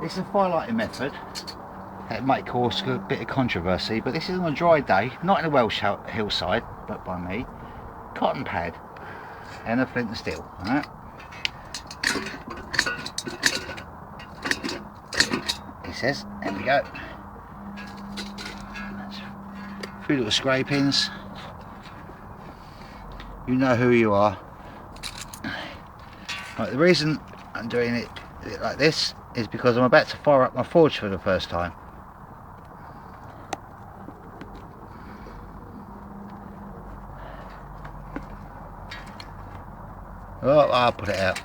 It's a firelighting method. It might cause a bit of controversy, but this is on a dry day, not in a Welsh hillside, but by me. Cotton pad and a flint and steel. Alright? He says, there we go. A few little scrapings. You know who you are. Right, the reason I'm doing it like this is because I'm about to fire up my forge for the first time. Oh, I'll put it out.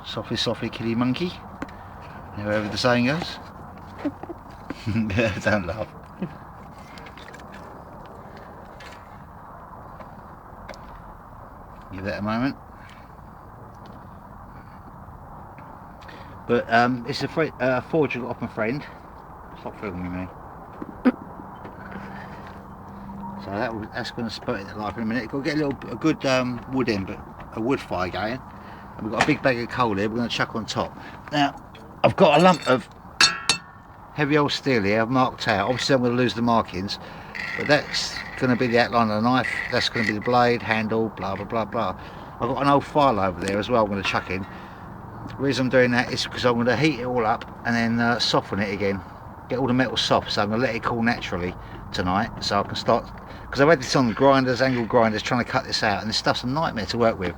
Softly, softly, kitty monkey. However the saying goes. Don't laugh. Give that a moment. But it's a forge I got off my friend. Stop filming me. So that's going to spurt it life in a minute. Got to get a good wood in, but a wood fire going. And we've got a big bag of coal here. We're going to chuck on top. Now I've got a lump of heavy old steel here. I've marked out. Obviously I'm going to lose the markings, but that's going to be the outline of the knife. That's going to be the blade, handle, blah blah blah blah. I've got an old file over there as well. I'm going to chuck in. The reason I'm doing that is because I'm going to heat it all up and then soften it again. Get all the metal soft. So I'm going to let it cool naturally tonight, so I can start. Because I've had this on grinders, angle grinders, trying to cut this out, and this stuff's a nightmare to work with.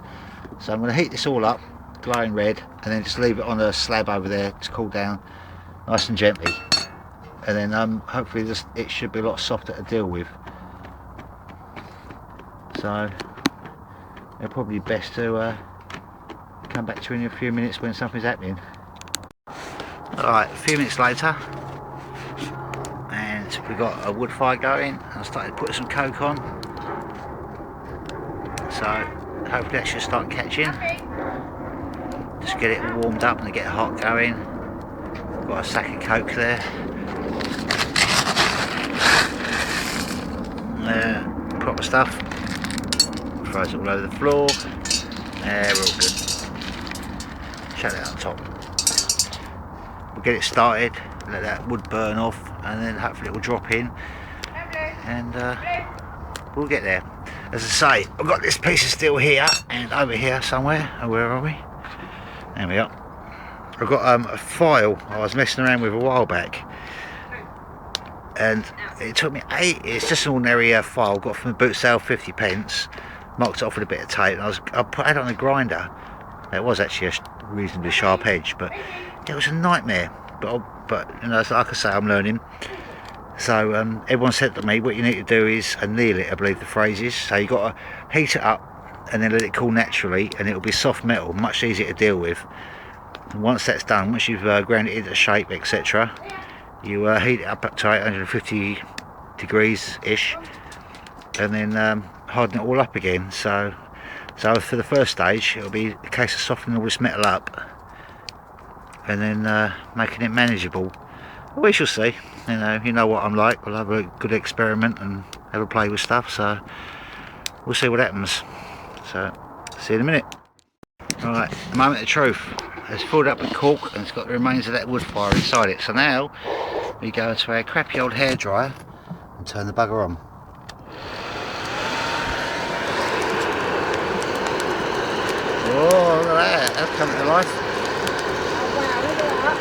So I'm going to heat this all up, glowing red, and then just leave it on a slab over there to cool down nice and gently. And then hopefully it should be a lot softer to deal with. So it's probably best to come back to you in a few minutes when something's happening. Alright, a few minutes later, and we've got a wood fire going. I started to put some coke on, so hopefully that should start catching. Just get it warmed up and get it hot going. Got a sack of coke there. Proper stuff. Throws it all over the floor. We're all good. Shut that on top. We'll get it started, let that wood burn off, and then hopefully it will drop in, and we'll get there. As I say, I've got this piece of steel here and over here somewhere. Oh, where are we? There we are. I've got a file I was messing around with a while back, and it took me it's just an ordinary file got from the boot sale, 50p. Marked it off with a bit of tape, and I put it on a grinder. It was actually a reasonably sharp edge, but it was a nightmare. But you know, like I say, I'm learning. So everyone said to me, what you need to do is anneal it, I believe the phrase is. So you got to heat it up and then let it cool naturally, and it'll be soft metal, much easier to deal with. And once that's done, once you've ground it into shape, etc., you heat it up to 850 degrees ish, and then harden it all up again. So for the first stage, it'll be a case of softening all this metal up and then making it manageable. We shall see. You know what I'm like. We'll have a good experiment and have a play with stuff. So we'll see what happens. So see you in a minute. Alright, the moment of truth. It's filled up with cork and it's got the remains of that wood fire inside it. So now we go to our crappy old hairdryer and turn the bugger on. Oh, look at that, that's coming to life. Oh wow, look at that.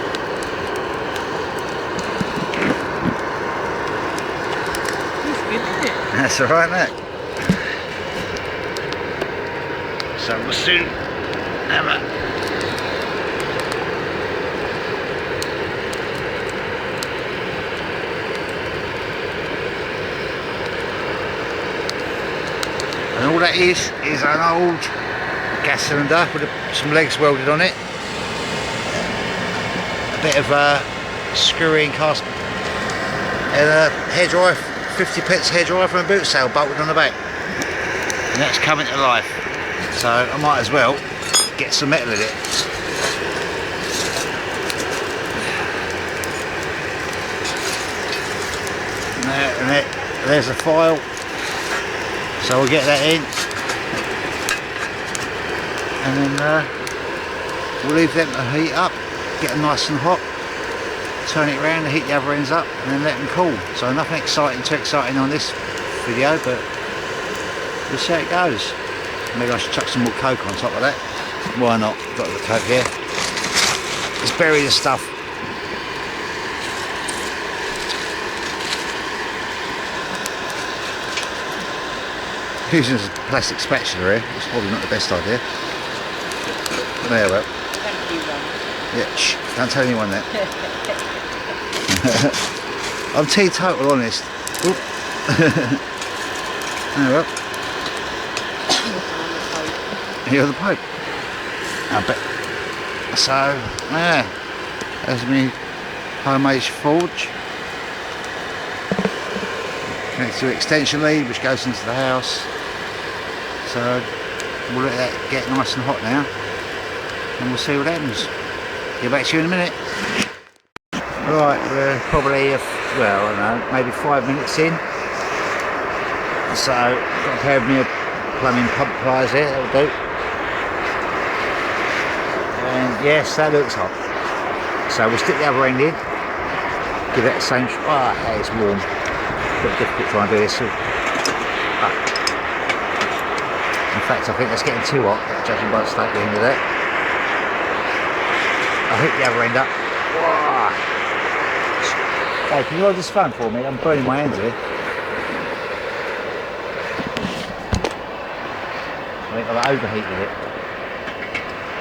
It's good, isn't it? That's alright, mate. So we'll soon have a... And all that is an old gas cylinder with some legs welded on it, a bit of screwy and cast, and a hairdryer, 50p hairdryer from a boot sale bolted on the back, and that's coming to life. So I might as well get some metal in it. And there's a file, so we'll get that in. And then we'll leave them to heat up, get them nice and hot, turn it around and heat the other ends up, and then let them cool. So nothing too exciting on this video, but we'll see how it goes. Maybe I should chuck some more Coke on top of that. Why not? Got the Coke here. Let's bury the stuff. Using a plastic spatula here, it's probably not the best idea. There, well. Thank you, Ron. Yeah, shh, don't tell anyone that. I'm teetotal honest. Oop. There, well. You're the Pope. I bet. So, yeah, there's me homemade forge. Connected to an extension lead which goes into the house. So we'll let that get nice and hot now, and we'll see what happens. Get back to you in a minute. Right, we're probably, well, I don't know, maybe 5 minutes in. So, got a pair of my plumbing pump pliers here, that'll do. And yes, that looks hot. So we'll stick the other end in, give that the same, oh, that is warm. A bit difficult trying to do this. In fact, I think that's getting too hot, judging by the state at the end of that. I'll hook the other end up. Whoa. Hey, can you hold this phone for me? I'm burning my hands here. I think I've overheated it.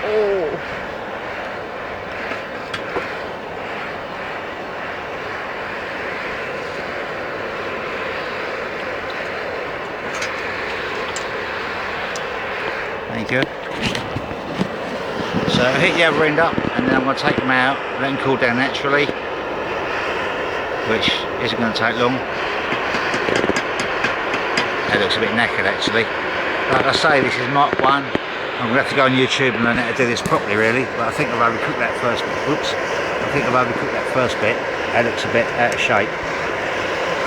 Oh. Thank you. So heat the other end up, and then I'm going to take them out, let them cool down naturally, which isn't going to take long. That looks a bit knackered actually. Like I say, this is Mark 1. I'm going to have to go on YouTube and learn how to do this properly really, but I think I've overcooked that first bit. Oops. I think I've overcooked that first bit. That looks a bit out of shape.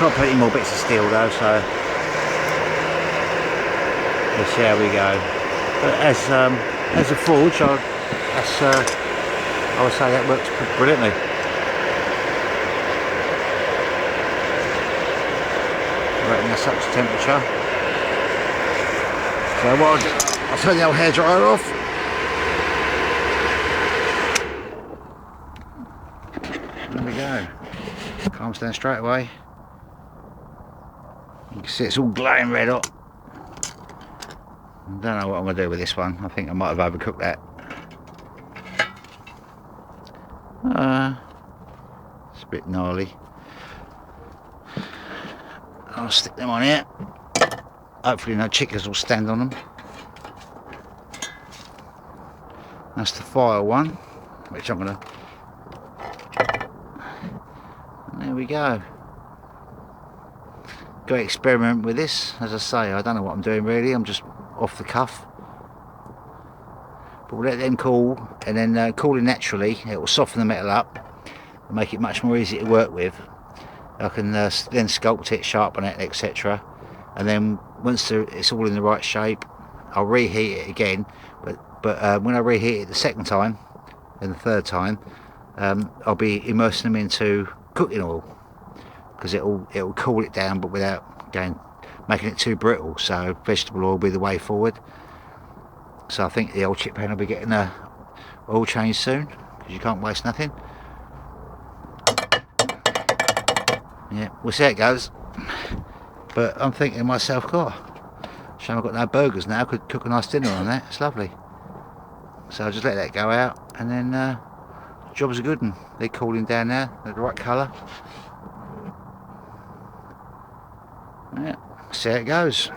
Can't put any more bits of steel though, so we'll see how we go. But as a forge, I would say that works brilliantly. Rating this up to temperature. So what I'll turn the old hairdryer off. There we go. Calms down straight away. You can see it's all glowing red hot. I don't know what I'm going to do with this one. I think I might have overcooked that. It's a bit gnarly. I'll stick them on here. Hopefully no chickens will stand on them. That's the fire one, which I'm going to... There we go. Go experiment with this. As I say, I don't know what I'm doing really. I'm just off the cuff, but we'll let them cool, and then cooling naturally it will soften the metal up and make it much more easy to work with. I can then sculpt it, sharpen it, etc. And then once it's all in the right shape, I'll reheat it again, but when I reheat it the second time and the third time, I'll be immersing them into cooking oil, because it'll cool it down but without making it too brittle. So vegetable oil will be the way forward. So I think the old chip pan will be getting a oil change soon, because you can't waste nothing. Yeah, we'll see how it goes. But I'm thinking to myself, God, shame I've got no burgers now. I could cook a nice dinner on that. It's lovely. So I'll just let that go out, and then jobs are good, and they're cooling down now. They're the right colour. Yeah, see how it goes.